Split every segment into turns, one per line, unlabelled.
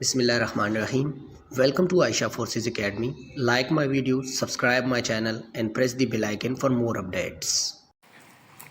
Bismillah Rahman Rahim. Welcome to Aisha Forces Academy. Like my videos, subscribe my channel and press the bell icon for more updates.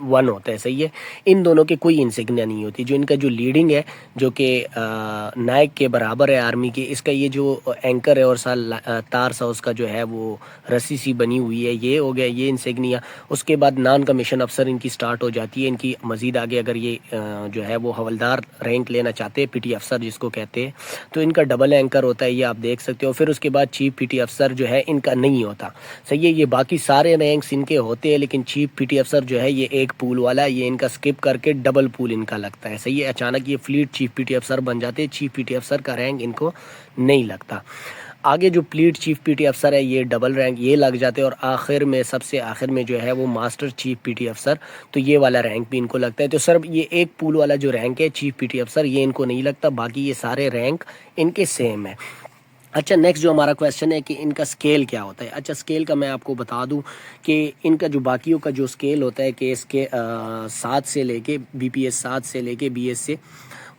One ہوتا ہے, صحیح ہے. ان دونوں کے کوئی انسگنیا نہیں ہوتی. جو ان کا جو لیڈنگ ہے جو کہ نائک کے برابر ہے آرمی کے, اس کا یہ جو اینکر ہے اور تار سا اس کا جو ہے وہ رسی سی بنی ہوئی ہے, یہ ہو گیا یہ انسگنیا. اس کے بعد نان کمیشن افسر ان کی سٹارٹ ہو جاتی ہے. ان کی مزید آگے اگر یہ جو ہے وہ حولدار رینک لینا چاہتے ہیں, پی ٹی افسر جس کو کہتے ہیں, تو ان کا ڈبل اینکر ہوتا ہے, یہ آپ دیکھ سکتے ہو. پھر اس کے بعد چیف پی ٹی افسر جو ہے ان کا نہیں ہوتا, صحیح ہے. یہ باقی سارے رینکس ان کے ہوتے ہیں, لیکن چیف پی ٹی افسر جو ہے یہ ایک پول والا ہے, یہ ان کا سکپ کر کے ڈبل پول ان کا لگتا ہے, صحیح ہے. اچانک یہ فلیٹ چیف پی ٹی افسر بن جاتے ہیں, چیف پی ٹی افسر کا رینک ان کو نہیں لگتا. آگے جو پلیٹ چیف پی ٹی افسر ہے یہ ڈبل رینک یہ لگ جاتے ہیں, اور آخر میں سب سے آخر میں جو ہے وہ ماسٹر چیف پی ٹی افسر, تو یہ والا رینک بھی ان کو لگتا ہے. تو سر یہ ایک پول والا جو رینک ہے چیف پی ٹی افسر یہ ان کو نہیں لگتا, باقی یہ سارے رینک ان کے سیم ہے. اچھا نیکسٹ جو ہمارا کویشچن ہے کہ ان کا سکیل کیا ہوتا ہے. اچھا سکیل کا میں آپ کو بتا دوں کہ ان کا جو باقیوں کا جو سکیل ہوتا ہے کہ اس کے 7 سے لے کے بی پی ایس 7 سے لے کے بی ایس سے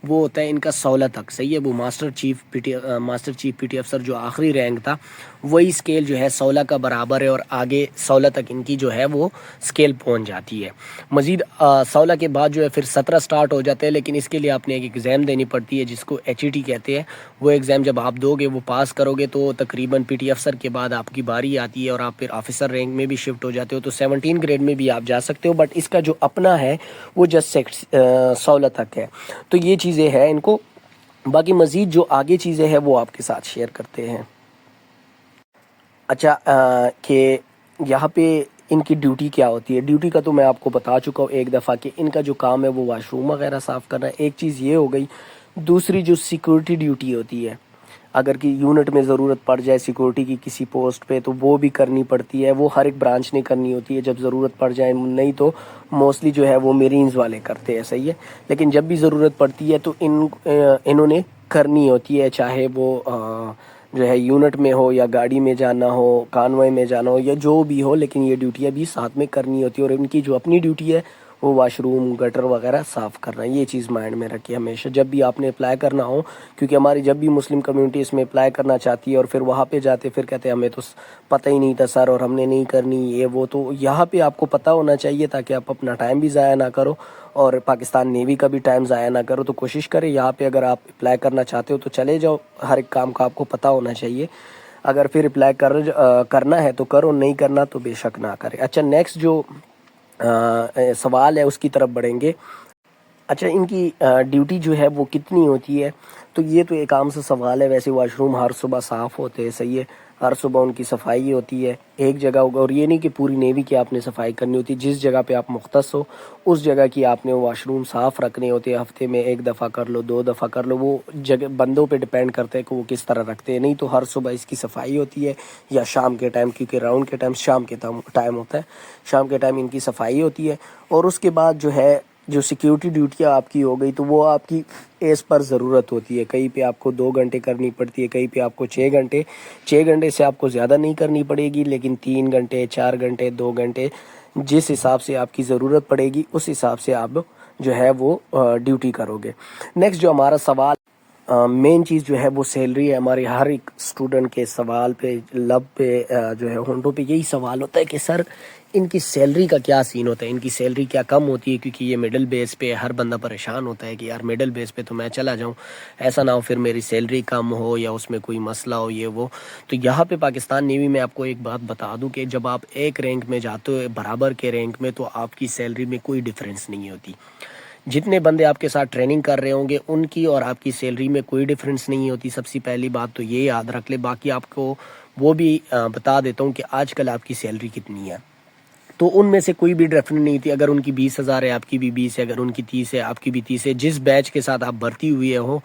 وہ ہوتا ہے ان کا 16 تک, صحیح ہے. وہ ماسٹر چیف پی ٹی افسر جو آخری رینک تھا وہی سکیل جو ہے 16 کا برابر ہے, اور آگے 16 تک ان کی جو ہے وہ سکیل پہنچ جاتی ہے. مزید 16 کے بعد جو ہے پھر 17 سٹارٹ ہو جاتے ہیں, لیکن اس کے لیے آپ نے ایک ایگزام دینی پڑتی ہے جس کو ایچ ای ٹی کہتے ہیں. وہ ایگزام جب آپ دو گے وہ پاس کرو گے تو تقریباً پی ٹی افسر کے بعد آپ کی باری آتی ہے, اور آپ پھر آفیسر رینک میں بھی شفٹ ہو جاتے ہو, تو 17 گریڈ میں بھی آپ جا سکتے ہو. بٹ اس کا جو اپنا ہے وہ جسٹ 16 تک ہے. تو یہ چیزیں ہیں ان کو. باقی مزید جو آگے چیزیں ہیں وہ آپ کے ساتھ شیئر کرتے ہیں. اچھا کہ یہاں پہ ان کی ڈیوٹی کیا ہوتی ہے. ڈیوٹی کا تو میں آپ کو بتا چکا ہوں ایک دفعہ کہ ان کا جو کام ہے وہ واش روم وغیرہ صاف کرنا ہے. ایک چیز یہ ہو گئی. دوسری جو سیکورٹی ڈیوٹی ہوتی ہے, اگر کہ یونٹ میں ضرورت پڑ جائے سیکورٹی کی کسی پوسٹ پہ تو وہ بھی کرنی پڑتی ہے. وہ ہر ایک برانچ نے کرنی ہوتی ہے جب ضرورت پڑ جائے, نہیں تو موسٹلی جو ہے وہ میرینز والے کرتے ہیں, صحیح ہے. لیکن جب بھی ضرورت پڑتی ہے تو انہوں نے کرنی ہوتی ہے, چاہے وہ جو ہے یونٹ میں ہو یا گاڑی میں جانا ہو, کانوائے میں جانا ہو یا جو بھی ہو, لیکن یہ ڈیوٹیاں بھی ساتھ میں کرنی ہوتی ہے. اور ان کی جو اپنی ڈیوٹی ہے وہ واش روم گٹر وغیرہ صاف کرنا ہے. یہ چیز مائنڈ میں رکھیے ہمیشہ جب بھی آپ نے اپلائی کرنا ہو, کیونکہ ہماری جب بھی مسلم کمیونٹی اس میں اپلائی کرنا چاہتی ہے اور پھر وہاں پہ جاتے پھر کہتے ہیں ہمیں تو پتہ ہی نہیں تھا سر اور ہم نے نہیں کرنی یہ وہ, تو یہاں پہ آپ کو پتہ ہونا چاہیے تاکہ آپ اپنا ٹائم بھی ضائع نہ کرو اور پاکستان نیوی کا بھی ٹائم ضائع نہ کرو. تو کوشش کریں یہاں پہ اگر آپ اپلائی کرنا چاہتے ہو تو چلے جاؤ, ہر ایک کام کا آپ کو پتہ ہونا چاہیے. اگر پھر اپلائی کرنا ہے تو کرو, نہیں کرنا تو بے شک نہ کرے. اچھا نیکسٹ جو سوال ہے اس کی طرف بڑھیں گے. اچھا ان کی ڈیوٹی جو ہے وہ کتنی ہوتی ہے, تو یہ تو ایک عام سا سوال ہے. ویسے واش روم ہر صبح صاف ہوتے ہیں, صحیح ہے. ہر صبح ان کی صفائی ہوتی ہے ایک جگہ ہوگا, اور یہ نہیں کہ پوری نیوی کی آپ نے صفائی کرنی ہوتی. جس جگہ پہ آپ مختص ہو اس جگہ کی آپ نے واش روم صاف رکھنے ہوتے ہیں. ہفتے میں 1 دفعہ کر لو 2 دفعہ کر لو, وہ جگہ بندوں پہ ڈپینڈ کرتا ہے کہ وہ کس طرح رکھتے ہیں. نہیں تو ہر صبح اس کی صفائی ہوتی ہے یا شام کے ٹائم, کیونکہ راؤنڈ کے ٹائم شام کے ٹائم ہوتا ہے, شام کے ٹائم ان کی صفائی ہوتی ہے. اور اس کے بعد جو ہے جو سیکیورٹی ڈیوٹیاں آپ کی ہو گئی تو وہ آپ کی ایز پر ضرورت ہوتی ہے. کہیں پہ آپ کو 2 گھنٹے کرنی پڑتی ہے, کہیں پہ آپ کو 6 گھنٹے. 6 گھنٹے سے آپ کو زیادہ نہیں کرنی پڑے گی, لیکن 3 گھنٹے 4 گھنٹے 2 گھنٹے جس حساب سے آپ کی ضرورت پڑے گی اس حساب سے آپ جو ہے وہ ڈیوٹی کرو گے. نیکسٹ جو ہمارا سوال مین چیز جو ہے وہ سیلری ہے. ہمارے ہر ایک اسٹوڈنٹ کے سوال پہ لب پہ جو ہے ہونٹوں پہ یہی سوال ہوتا ہے کہ سر ان کی سیلری کا کیا سین ہوتا ہے, ان کی سیلری کیا کم ہوتی ہے, کیونکہ یہ مڈل بیس پہ ہر بندہ پریشان ہوتا ہے کہ یار مڈل بیس پہ تو میں چلا جاؤں, ایسا نہ ہو پھر میری سیلری کم ہو یا اس میں کوئی مسئلہ ہو یہ وہ. تو یہاں پہ پاکستان نیوی میں آپ کو ایک بات بتا دوں کہ جب آپ ایک رینک میں جاتے ہو برابر کے رینک میں تو آپ کی سیلری میں کوئی ڈفرینس نہیں ہوتی. جتنے بندے آپ کے ساتھ ٹریننگ کر رہے ہوں گے ان کی اور آپ کی سیلری میں کوئی ڈفرینس نہیں ہوتی. سب سے پہلی بات تو یہ یاد رکھ لے. باقی آپ کو وہ بھی بتا دیتا ہوں کہ آج کل آپ کی سیلری کتنی ہے. تو ان میں سے کوئی بھی ڈفرینس نہیں تھی. اگر ان کی 20,000 ہے آپ کی بھی 20 ہے, اگر ان کی 30 ہے آپ کی بھی 30 ہے. جس بیچ کے ساتھ آپ بھرتی ہوئے ہو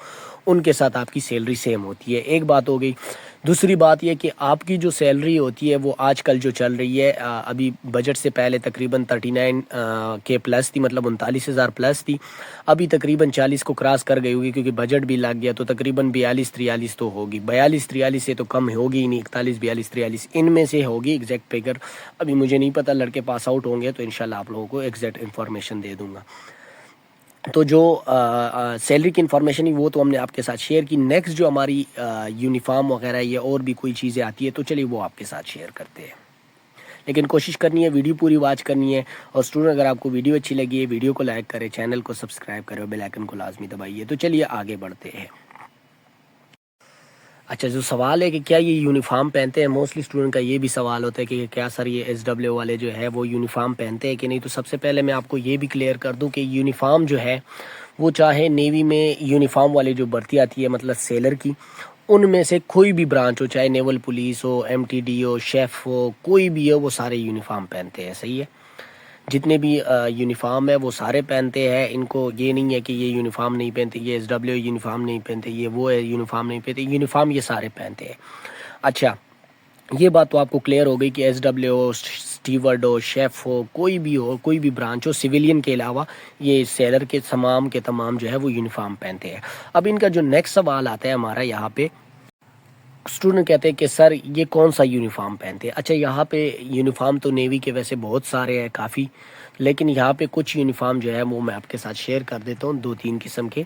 ان کے ساتھ آپ کی سیلری سیم ہوتی ہے. ایک بات ہو گئی. دوسری بات یہ کہ آپ کی جو سیلری ہوتی ہے وہ آج کل جو چل رہی ہے, ابھی بجٹ سے پہلے تقریباً 39 کے پلس تھی, مطلب 39,000 پلس تھی. ابھی تقریباً 40 کو کراس کر گئی ہوگی کیونکہ بجٹ بھی لگ گیا, تو تقریباً 42-43 تو ہوگی. 42-43 سے تو کم ہوگی ہی نہیں, 41-42-43 ان میں سے ہوگی ایگزیکٹ فگر. ابھی مجھے نہیں پتہ, لڑکے پاس آؤٹ ہوں گے تو انشاءاللہ آپ لوگوں کو ایگزیکٹ انفارمیشن دے دوں گا. تو جو سیلری کی انفارمیشن ہی وہ تو ہم نے آپ کے ساتھ شیئر کی. نیکسٹ جو ہماری یونیفارم وغیرہ یا اور بھی کوئی چیزیں آتی ہے تو چلیے وہ آپ کے ساتھ شیئر کرتے ہیں. لیکن کوشش کرنی ہے ویڈیو پوری واچ کرنی ہے. اور اسٹوڈنٹ اگر آپ کو ویڈیو اچھی لگی ہے ویڈیو کو لائک کرے, چینل کو سبسکرائب کرے اور بیل آئکن کو لازمی دبائیے. تو چلیے آگے بڑھتے ہیں. اچھا, جو سوال ہے کہ کیا یہ یونیفارم پہنتے ہیں, موسٹلی اسٹوڈنٹ کا یہ بھی سوال ہوتا ہے کہ کیا سر یہ ایس ڈبلیو والے جو ہے وہ یونیفارم پہنتے ہیں کہ نہیں. تو سب سے پہلے میں آپ کو یہ بھی کلیئر کر دوں کہ یونیفارم جو ہے وہ چاہے نیوی میں یونیفارم والی جو بھرتی آتی ہے مطلب سیلر کی, ان میں سے کوئی بھی برانچ ہو, چاہے نیول پولیس ہو, ایم ٹی ڈی ہو, شیف ہو, کوئی بھی ہو, وہ سارے یونیفارم پہنتے ہیں. صحیح ہے, جتنے بھی یونیفارم ہے وہ سارے پہنتے ہیں. ان کو یہ نہیں ہے کہ یہ یونیفارم نہیں پہنتے, یہ ایس ڈبلیو یونیفارم نہیں پہنتے, یہ وہ ہے یونیفارم نہیں پہنتے. یونیفارم یہ سارے پہنتے ہیں. اچھا, یہ بات تو آپ کو کلیئر ہو گئی کہ ایس ڈبلیو ہو, اسٹیورڈ ہو, شیف ہو, کوئی بھی ہو, کوئی بھی برانچ ہو, سویلین کے علاوہ یہ سیلر کے تمام جو ہے وہ یونیفارم پہنتے ہیں. اب ان کا جو نیکسٹ سوال آتا ہے ہمارا یہاں پہ, اسٹوڈنٹ کہتے ہیں کہ سر یہ کون سا یونیفارم پہنتے ہیں. اچھا, یہاں پہ یونیفارم تو نیوی کے ویسے بہت سارے ہیں کافی, لیکن یہاں پہ کچھ یونیفارم جو ہے وہ میں آپ کے ساتھ شیئر کر دیتا ہوں, 2-3 قسم کے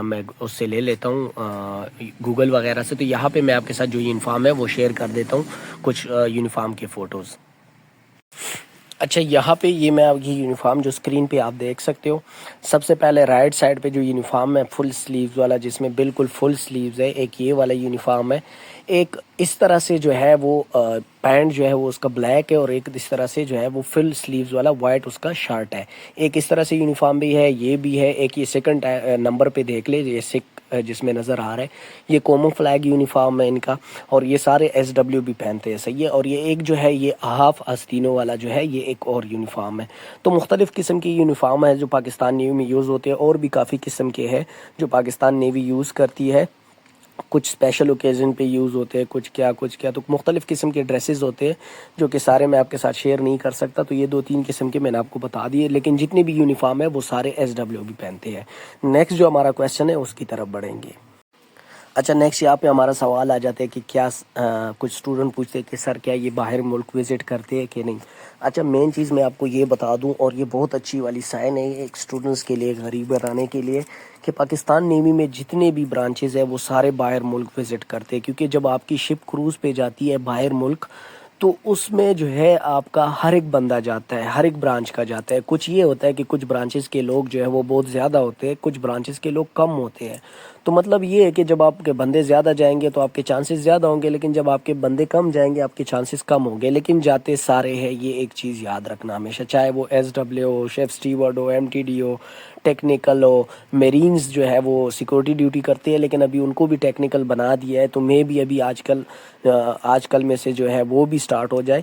میں اس سے لے لیتا ہوں گوگل وغیرہ سے. تو یہاں پہ میں آپ کے ساتھ جو یونیفارم ہے وہ شیئر کر دیتا ہوں, کچھ یونیفارم کے فوٹوز. اچھا, یہاں پہ یہ میں یہ یونیفارم جو اسکرین پہ آپ دیکھ سکتے ہو, سب سے پہلے رائٹ سائڈ پہ جو یونیفارم ہے فل سلیوز والا, جس میں بالکل فل سلیوز ہے, ایک یہ والا یونیفارم ہے. ایک اس طرح سے جو ہے وہ پینٹ جو ہے وہ اس کا بلیک ہے, اور ایک اس طرح سے جو ہے وہ فل سلیوز والا وائٹ اس کا شرٹ ہے. ایک اس طرح سے یونیفارم بھی ہے, یہ بھی ہے. ایک یہ سیکنڈ نمبر پہ دیکھ لے, یہ جس میں نظر آ رہا ہے, یہ کومو فلیگ یونیفارم ہے ان کا, اور یہ سارے ایس ڈبلیو بھی پہنتے ہیں. صحیح ہے, اور یہ ایک جو ہے یہ ہاف آستینوں والا جو ہے یہ ایک اور یونیفارم ہے. تو مختلف قسم کی یونیفارم ہے جو پاکستان نیوی میں یوز ہوتے ہیں, اور بھی کافی قسم کے ہیں جو پاکستان نیوی یوز کرتی ہے. کچھ اسپیشل اوکیزن پہ یوز ہوتے ہیں, کچھ کیا. تو مختلف قسم کے ڈریسز ہوتے ہیں جو کہ سارے میں آپ کے ساتھ شیئر نہیں کر سکتا. تو یہ 2-3 قسم کے میں نے آپ کو بتا دیے, لیکن جتنی بھی یونیفارم ہے وہ سارے ایس ڈبلیو بھی پہنتے ہیں. نیکسٹ جو ہمارا کویشچن ہے اس کی طرف بڑھیں گے. اچھا, نیکسٹ یہاں پہ ہمارا سوال آ جاتا ہے کہ کیا کچھ اسٹوڈنٹ پوچھتے ہیں کہ سر کیا یہ باہر ملک وزٹ کرتے ہیں کہ نہیں. اچھا, مین چیز میں آپ کو یہ بتا دوں, اور یہ بہت اچھی والی سائن ہے ایک اسٹوڈنٹس کے لیے, غریب بنانے کے لیے, کہ پاکستان نیوی میں جتنے بھی برانچز ہیں وہ سارے باہر ملک وزٹ کرتے ہیں. کیونکہ جب آپ کی شپ کروز پہ جاتی ہے باہر ملک, تو اس میں جو ہے آپ کا ہر ایک بندہ جاتا ہے, ہر ایک برانچ کا جاتا ہے. کچھ یہ ہوتا ہے کہ کچھ برانچز کے لوگ جو ہے وہ بہت زیادہ ہوتے ہیں, کچھ برانچز کے لوگ کم ہوتے ہیں. تو مطلب یہ ہے کہ جب آپ کے بندے زیادہ جائیں گے تو آپ کے چانسز زیادہ ہوں گے, لیکن جب آپ کے بندے کم جائیں گے آپ کے چانسز کم ہوں گے. لیکن جاتے سارے ہیں, یہ ایک چیز یاد رکھنا ہمیشہ, چاہے وہ ایس ڈبلیو ہو, شیف اسٹیورڈ ہو, ایم ٹی ڈی ہو, ٹیکنیکل ہو, میرینز جو ہے وہ سیکورٹی ڈیوٹی کرتے ہیں, لیکن ابھی ان کو بھی ٹیکنیکل بنا دیا ہے. تو میں بھی ابھی آج کل میں سے جو ہے وہ بھی سٹارٹ ہو جائے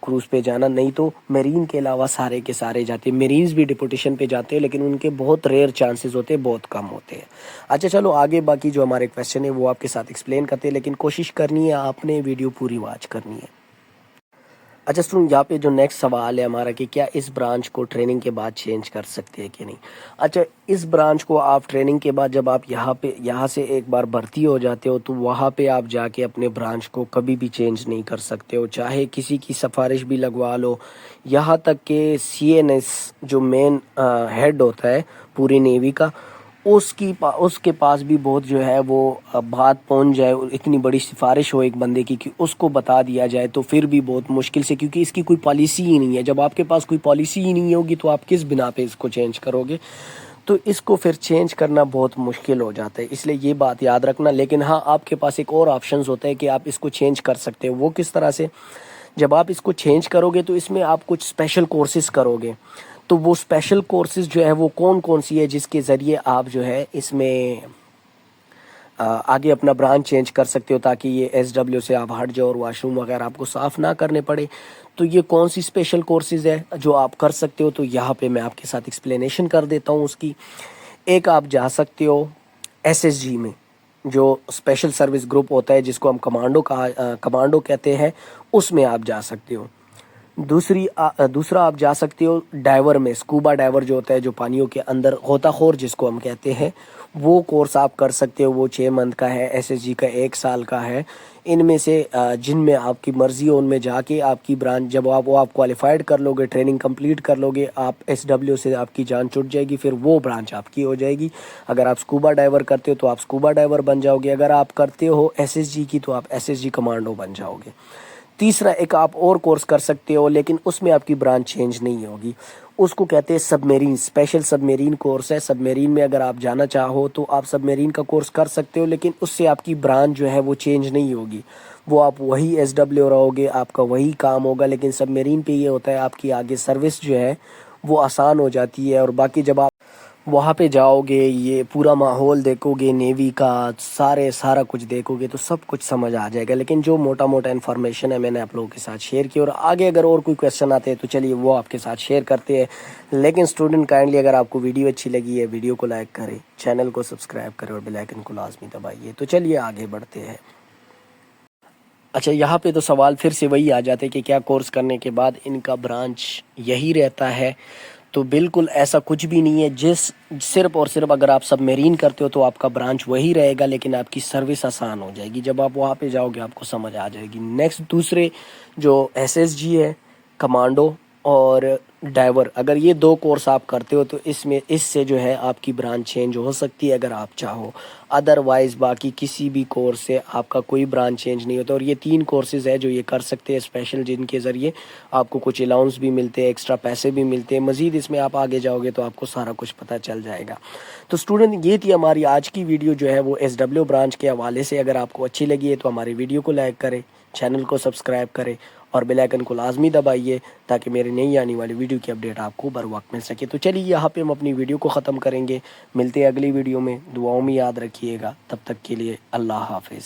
کروز پہ جانا. نہیں تو میرین کے علاوہ سارے کے سارے جاتے ہیں. میرینز بھی ڈپوٹیشن پہ جاتے ہیں, لیکن ان کے بہت ریئر چانسز ہوتے ہیں, بہت کم ہوتے ہیں. اچھا چلو آگے, باقی جو ہمارے کویشچن ہے وہ آپ کے ساتھ ایکسپلین کرتے ہیں, لیکن کوشش کرنی ہے آپ نے ویڈیو پوری واچ کرنی ہے. اچھا اسٹوڈنٹ, یہاں پہ جو نیکسٹ سوال ہے ہمارا کہ کیا اس برانچ کو ٹریننگ کے بعد چینج کر سکتے ہیں کہ نہیں. اچھا, اس برانچ کو آپ ٹریننگ کے بعد جب آپ یہاں سے ایک بار بھرتی ہو جاتے ہو, تو وہاں پہ آپ جا کے اپنے برانچ کو کبھی بھی چینج نہیں کر سکتے ہو, چاہے کسی کی سفارش بھی لگوا لو. یہاں تک کہ سی این ایس جو مین ہیڈ ہوتا ہے پوری نیوی کا, اس کے پاس بھی بہت جو ہے وہ بات پہنچ جائے, اتنی بڑی سفارش ہو ایک بندے کی کہ اس کو بتا دیا جائے, تو پھر بھی بہت مشکل سے, کیونکہ اس کی کوئی پالیسی ہی نہیں ہے. جب آپ کے پاس کوئی پالیسی ہی نہیں ہوگی تو آپ کس بنا پہ اس کو چینج کرو گے. تو اس کو پھر چینج کرنا بہت مشکل ہو جاتا ہے, اس لیے یہ بات یاد رکھنا. لیکن ہاں, آپ کے پاس ایک اور آپشنز ہوتا ہے کہ آپ اس کو چینج کر سکتے ہو. وہ کس طرح سے, جب آپ اس کو چینج کرو گے تو اس میں آپ کچھ اسپیشل کورسز کرو گے. تو وہ اسپیشل کورسز جو ہے وہ کون سی ہے جس کے ذریعے آپ جو ہے اس میں آگے اپنا برانچ چینج کر سکتے ہو, تاکہ یہ ایس ڈبلیو سے آپ ہٹ جاؤ اور واش روم وغیرہ آپ کو صاف نہ کرنے پڑے. تو یہ کون سی اسپیشل کورسز ہے جو آپ کر سکتے ہو, تو یہاں پہ میں آپ کے ساتھ ایکسپلینیشن کر دیتا ہوں اس کی. ایک, آپ جا سکتے ہو ایس ایس جی میں, جو اسپیشل سروس گروپ ہوتا ہے جس کو ہم کمانڈو کہتے ہیں, اس میں آپ جا سکتے ہو. دوسرا آپ جا سکتے ہو ڈائیور میں, اسکوبا ڈائیور جو ہوتا ہے, جو پانیوں کے اندر غوطہ خور جس کو ہم کہتے ہیں, وہ کورس آپ کر سکتے ہو. وہ 6 منتھ کا ہے, ایس ایس جی کا 1 سال کا ہے. ان میں سے جن میں آپ کی مرضی ہو ان میں جا کے آپ کی برانچ, جب آپ کوالیفائڈ کر لو گے, ٹریننگ کمپلیٹ کر لو گے, آپ ایس ڈبلیو سے آپ کی جان چھٹ جائے گی, پھر وہ برانچ آپ کی ہو جائے گی. اگر آپ اسکوبا ڈائیور کرتے ہو تو آپ اسکوبا ڈائیور بن جاؤ گے. اگر آپ کرتے ہو ایس ایس جی کی تو آپ ایس ایس جی کمانڈو بن جاؤ گے. تیسرا ایک آپ اور کورس کر سکتے ہو لیکن اس میں آپ کی برانچ چینج نہیں ہوگی، اس کو کہتے ہیں سب میرین، اسپیشل سب میرین کورس ہے۔ سب میرین میں اگر آپ جانا چاہو تو آپ سب میرین کا کورس کر سکتے ہو، لیکن اس سے آپ کی برانچ جو ہے وہ چینج نہیں ہوگی، وہ آپ وہی ایس ڈبلیو رہو گے، آپ کا وہی کام ہوگا، لیکن سب میرین پہ یہ ہوتا ہے آپ کی آگے سروس جو ہے وہ آسان ہو جاتی ہے، اور باقی جب آپ وہاں پہ جاؤ گے، یہ پورا ماحول دیکھو گے، نیوی کا سارا کچھ دیکھو گے تو سب کچھ سمجھ آ جائے گا۔ لیکن جو موٹا موٹا انفارمیشن ہے میں نے آپ لوگوں کے ساتھ شیئر کی، اور آگے اگر اور کوئی کویشچن آتے ہیں تو چلیے وہ آپ کے ساتھ شیئر کرتے ہیں۔ لیکن اسٹوڈنٹ کائنڈلی اگر آپ کو ویڈیو اچھی لگی ہے، ویڈیو کو لائک کریں، چینل کو سبسکرائب کریں اور بیل آئیکن کو لازمی دبائیے۔ تو چلیے آگے بڑھتے ہیں۔ اچھا، یہاں پہ تو سوال پھر سے وہی آ جاتے کہ کیا کورس کرنے کے بعد ان کا برانچ یہی رہتا ہے؟ تو بالکل ایسا کچھ بھی نہیں ہے، صرف اور صرف اگر آپ سب میرین کرتے ہو تو آپ کا برانچ وہی رہے گا، لیکن آپ کی سروس آسان ہو جائے گی۔ جب آپ وہاں پہ جاؤ گے آپ کو سمجھ آ جائے گی۔ نیکسٹ دوسرے جو ایس ایس جی ہے، کمانڈو اور ڈائیور، اگر یہ دو کورس آپ کرتے ہو تو اس سے جو ہے آپ کی برانچ چینج ہو سکتی ہے اگر آپ چاہو، ادروائز باقی کسی بھی کورس سے آپ کا کوئی برانچ چینج نہیں ہوتا۔ اور یہ 3 کورسز ہے جو یہ کر سکتے ہیں اسپیشل، جن کے ذریعے آپ کو کچھ الاؤنس بھی ملتے ہیں، ایکسٹرا پیسے بھی ملتے ہیں۔ مزید اس میں آپ آگے جاؤ گے تو آپ کو سارا کچھ پتہ چل جائے گا۔ تو اسٹوڈنٹ یہ تھی ہماری آج کی ویڈیو جو ہے وہ ایس ڈبلیو برانچ کے حوالے سے۔ اگر آپ کو اچھی لگی ہے تو ہماری ویڈیو کو لائک کریں، چینل کو سبسکرائب کریں اور بیل آئیکن کو لازمی دبائیے تاکہ میری نئی آنے والی ویڈیو کی اپڈیٹ آپ کو بر وقت مل سکے۔ تو چلیے یہاں پہ ہم اپنی ویڈیو کو ختم کریں گے، ملتے ہیں اگلی ویڈیو میں، دعاؤں میں یاد رکھیے گا، تب تک کے لیے اللہ حافظ۔